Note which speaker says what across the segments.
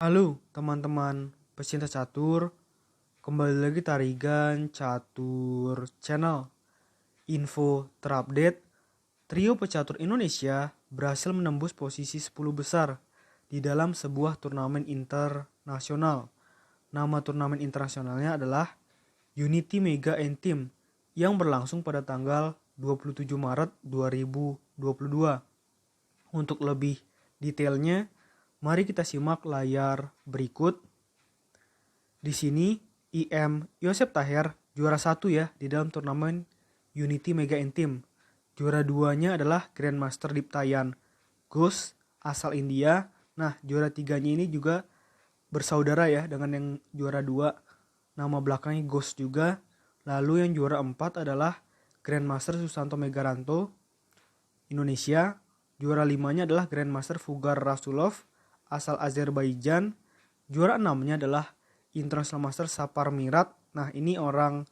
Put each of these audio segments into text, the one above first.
Speaker 1: Halo teman-teman pecinta catur, kembali lagi Tarigan Catur Channel. Info terupdate, trio pecatur Indonesia berhasil menembus posisi 10 besar di dalam sebuah turnamen internasional. Nama turnamen internasionalnya adalah Unity Mega Team yang berlangsung pada tanggal 27 Maret 2022. Untuk lebih detailnya, mari kita simak layar berikut. Di sini IM Yosep Taher juara 1 ya di dalam turnamen Unity Mega Team. Juara 2-nya adalah Grandmaster Diptayan Ghost asal India. Nah, juara 3-nya ini juga bersaudara ya dengan yang juara 2. Nama belakangnya Ghost juga. Lalu yang juara 4 adalah Grandmaster Susanto Megaranto Indonesia. Juara 5-nya adalah Grandmaster Fugar Rasulov asal Azerbaijan. Juara 6-nya adalah International Master Sapar Mirat. Nah, ini orang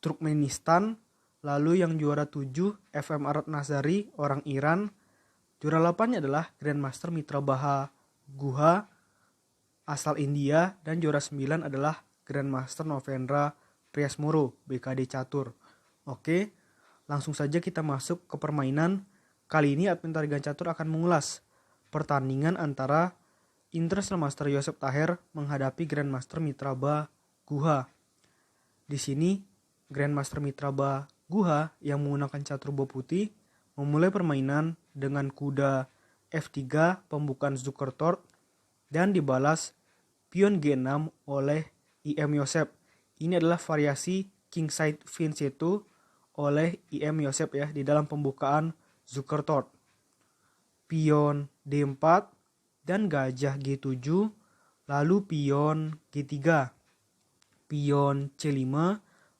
Speaker 1: Turkmenistan. Lalu yang juara 7 FM Arad Nazari, orang Iran. Juara 8-nya adalah Grandmaster Mitra Baha Guha asal India. Dan juara 9 adalah Grandmaster Novendra Priasmoro, BKD Catur. Oke, langsung saja kita masuk ke permainan. Kali ini admin Tarigan Catur akan mengulas pertandingan antara International Master Yosep Taher menghadapi Grandmaster Mitraba Guha. Di sini Grandmaster Mitraba Guha yang menggunakan catur bow putih memulai permainan dengan kuda F3 pembukaan Zukertort dan dibalas pion G6 oleh IM Yosep. Ini adalah variasi Kingside Vinceto oleh IM Yosep ya di dalam pembukaan Zukertort. Pion D4 dan gajah G7, lalu pion G3. Pion C5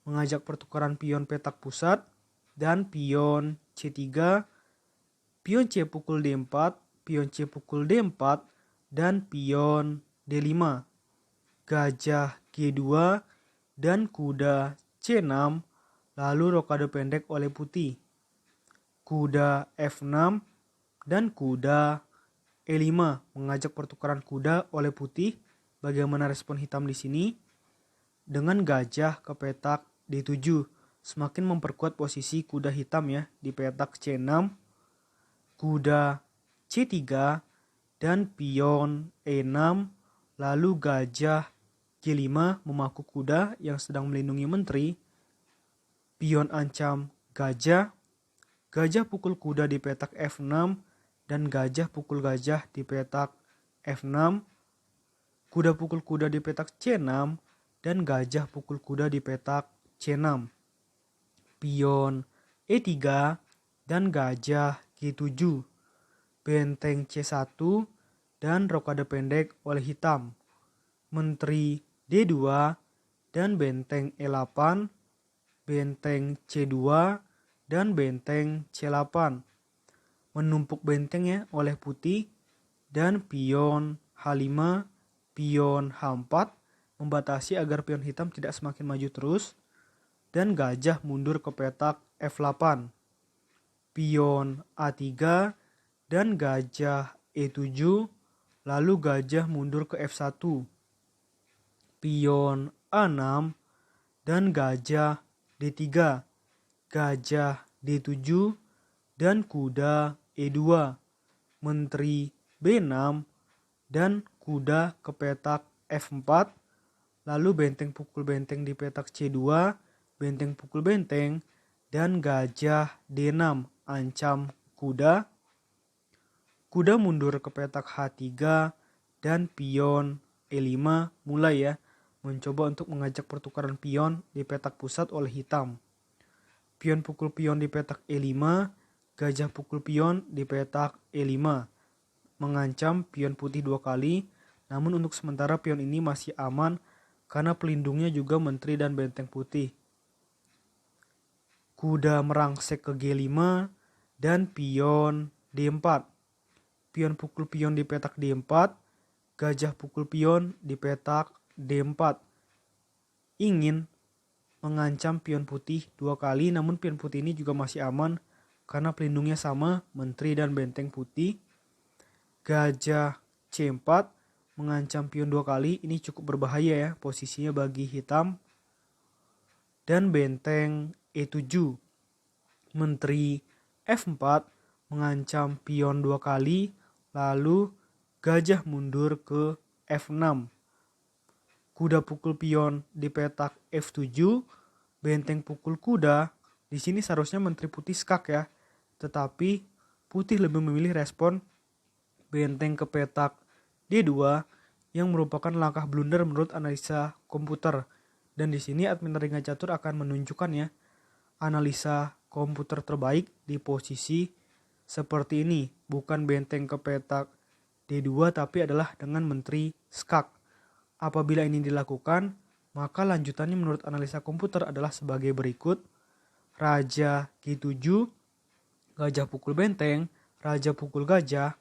Speaker 1: mengajak pertukaran pion petak pusat dan pion C3. Pion C pukul D4, pion C pukul D4 dan pion D5. Gajah G2 dan kuda C6, lalu rokade pendek oleh putih. Kuda F6 dan kuda E5 mengajak pertukaran kuda oleh putih. Bagaimana respon hitam di sini? Dengan gajah ke petak D7, semakin memperkuat posisi kuda hitam ya di petak C6. Kuda C3 dan pion E6, lalu gajah G5 memaku kuda yang sedang melindungi menteri. Pion ancam gajah. Gajah pukul kuda di petak F6 dan gajah pukul gajah di petak F6. Kuda pukul kuda di petak C6 dan gajah pukul kuda di petak C6. Pion E3 dan gajah G7. Benteng C1 dan rokade pendek oleh hitam. Menteri D2 dan benteng E8. Benteng C2 dan benteng C8. Menumpuk bentengnya oleh putih dan pion H5, pion H4 membatasi agar pion hitam tidak semakin maju terus dan gajah mundur ke petak F8. Pion A3 dan gajah E7, lalu gajah mundur ke F1. Pion A6 dan gajah D3. Gajah D7 dan kuda E2. Menteri B6 dan kuda ke petak F4. Lalu benteng pukul benteng di petak C2, benteng pukul benteng, dan gajah D6 ancam kuda. Kuda mundur ke petak H3 dan pion E5 mulai ya mencoba untuk mengajak pertukaran pion di petak pusat oleh hitam. Pion pukul pion di petak E5, gajah pukul pion di petak E5. Mengancam pion putih 2 kali, namun untuk sementara pion ini masih aman karena pelindungnya juga menteri dan benteng putih. Kuda merangsek ke G5 dan pion D4. Pion pukul pion di petak D4, gajah pukul pion di petak D4. Ingin mengancam pion putih 2 kali, namun pion putih ini juga masih aman karena pelindungnya sama menteri dan benteng putih. Gajah C4 mengancam pion 2 kali. Ini cukup berbahaya ya posisinya bagi hitam. Dan benteng E7. Menteri F4 mengancam pion 2 kali. Lalu gajah mundur ke F6. Kuda pukul pion di petak F7. Benteng pukul kuda. Di sini seharusnya menteri putih skak ya. Tetapi putih lebih memilih respon benteng ke petak D2 yang merupakan langkah blunder menurut analisa komputer. Dan di sini admin Ringan Catur akan menunjukkan ya analisa komputer terbaik di posisi seperti ini. Bukan benteng ke petak D2 tapi adalah dengan menteri skak. Apabila ini dilakukan, maka lanjutannya menurut analisa komputer adalah sebagai berikut. Raja G7, gajah pukul benteng, raja pukul gajah,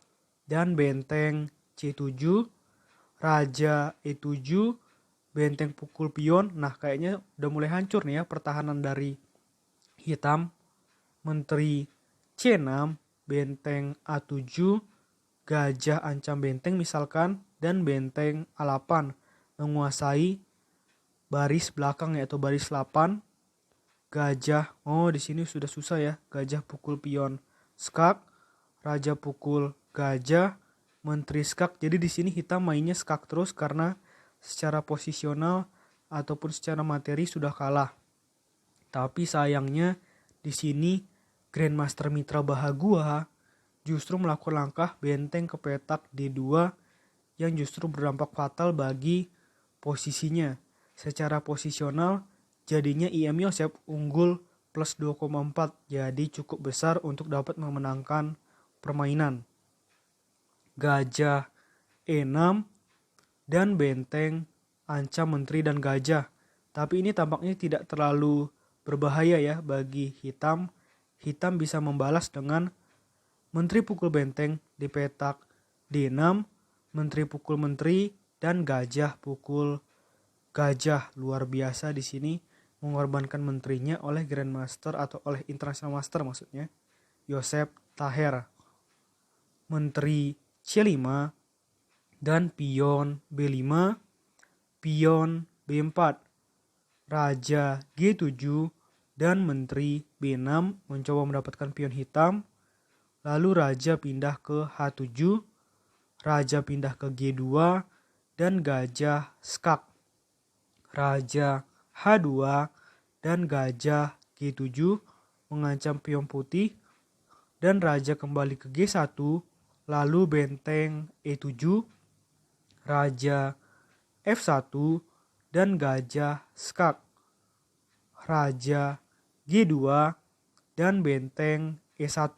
Speaker 1: dan benteng C7, raja E7, benteng pukul pion. Nah kayaknya udah mulai hancur nih ya pertahanan dari hitam. Menteri C6, benteng A7, gajah ancam benteng misalkan, dan benteng A8 menguasai baris belakang yaitu baris 8. Gajah, di sini sudah susah ya. Gajah pukul pion skak, raja pukul gajah, menteri skak. Jadi di sini hitam mainnya skak terus karena secara posisional ataupun secara materi sudah kalah. Tapi sayangnya di sini Grandmaster Mitra Bahagua justru melakukan langkah benteng ke petak D2 yang justru berdampak fatal bagi posisinya. Secara posisional jadinya IM Yosep unggul plus 2,4. Jadi cukup besar untuk dapat memenangkan permainan. Gajah E6 dan benteng ancam menteri dan gajah. Tapi ini tampaknya tidak terlalu berbahaya ya bagi hitam. Hitam bisa membalas dengan menteri pukul benteng di petak D6, menteri pukul menteri, dan gajah pukul gajah. Luar biasa di sini mengorbankan menterinya oleh Grandmaster atau oleh International Master maksudnya, Yosep Taher. Menteri C5 dan pion B5, pion B4, raja G7 dan menteri B6 mencoba mendapatkan pion hitam. Lalu raja pindah ke H7, raja pindah ke G2 dan gajah skak. Raja H2 dan gajah G7 mengancam pion putih dan raja kembali ke G1, lalu benteng E7, raja F1 dan gajah skak. Raja G2 dan benteng E1,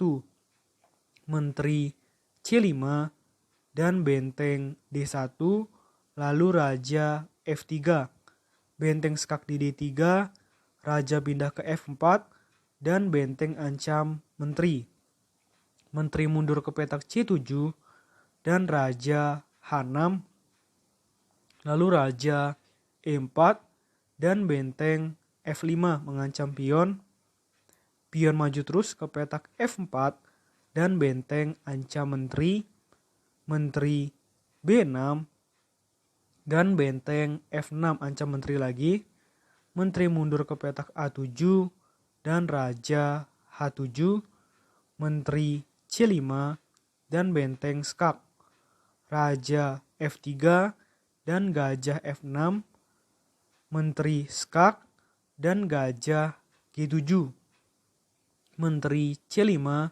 Speaker 1: menteri C5 dan benteng D1, lalu raja F3, benteng skak di D3, raja pindah ke F4 dan benteng ancam menteri. Menteri mundur ke petak C7 dan raja H6, lalu raja E4 dan benteng F5 mengancam pion. Pion maju terus ke petak F4 dan benteng ancam menteri. Menteri B6 dan benteng F6 ancam menteri lagi. Menteri mundur ke petak A7 dan raja H7. Menteri C5 dan benteng skak. Raja F3 dan gajah F6. Menteri skak dan gajah G7. Menteri C5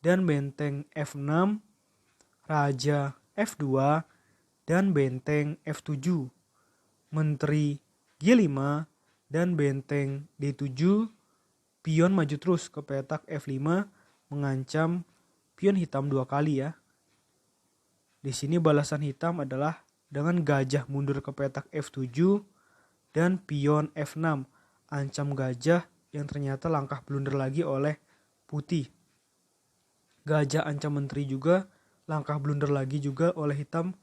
Speaker 1: dan benteng F6. Raja F2 dan benteng F7. Menteri G5 dan benteng D7. Pion maju terus ke petak F5 mengancam pion hitam 2 kali ya. Di sini balasan hitam adalah dengan gajah mundur ke petak F7 dan pion F6 ancam gajah yang ternyata langkah blunder lagi oleh putih. Gajah ancam menteri juga, langkah blunder lagi juga oleh hitam.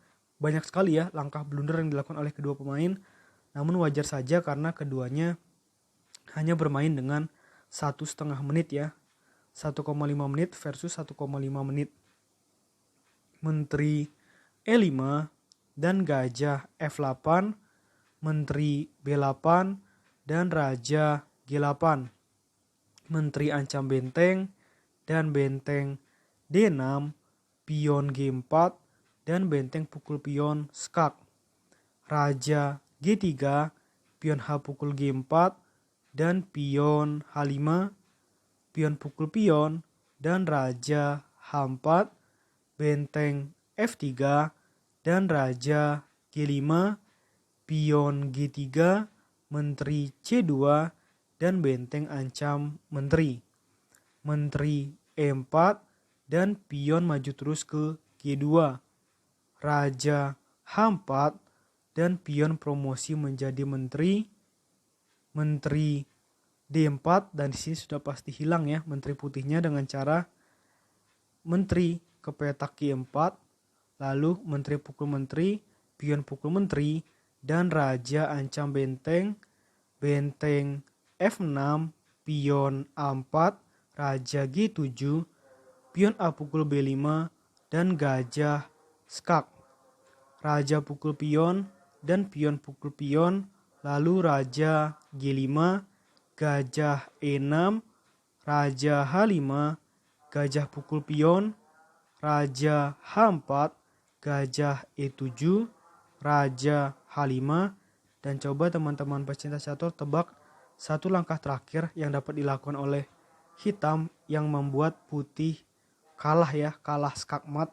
Speaker 1: Banyak sekali ya langkah blunder yang dilakukan oleh kedua pemain. Namun wajar saja karena keduanya hanya bermain dengan 1,5 menit ya. 1,5 menit versus 1,5 menit. Menteri E5 dan gajah F8, menteri B8, dan raja G8. Menteri ancam benteng dan benteng D6, pion G4, dan benteng pukul pion skak. Raja G3, pion H pukul G4, dan pion H5, pion pukul pion, dan raja H4, benteng F3, dan raja G5, pion G3, menteri C2, dan benteng ancam menteri. Menteri E4, dan pion maju terus ke G2. Raja H4, dan pion promosi menjadi menteri. Menteri D4, dan di sini sudah pasti hilang ya menteri putihnya dengan cara menteri ke petak G4, lalu menteri pukul menteri, pion pukul menteri, dan raja ancam benteng, benteng F6, pion A4, raja G7, pion A pukul B5, dan gajah skak. Raja pukul pion dan pion pukul pion, lalu raja G5, gajah E6, raja H5, gajah pukul pion, raja H4, gajah E7, raja H5, dan coba teman-teman pecinta catur tebak satu langkah terakhir yang dapat dilakukan oleh hitam yang membuat putih kalah skakmat,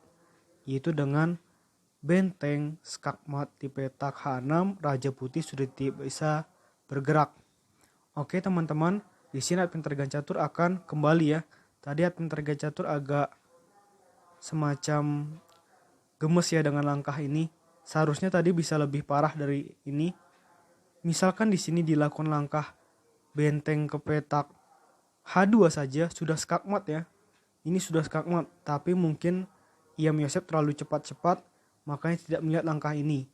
Speaker 1: yaitu dengan benteng skakmat di petak H6, raja putih sudah tidak bisa bergerak. Oke teman-teman, di sini admin Tergan Catur akan kembali ya. Tadi admin Tergan Catur agak semacam gemes ya dengan langkah ini. Seharusnya tadi bisa lebih parah dari ini. Misalkan di sini dilakukan langkah benteng ke petak H2 saja sudah skakmat ya. Ini sudah skakmat, tapi mungkin Iyam Yosef terlalu cepat-cepat, makanya tidak melihat langkah ini.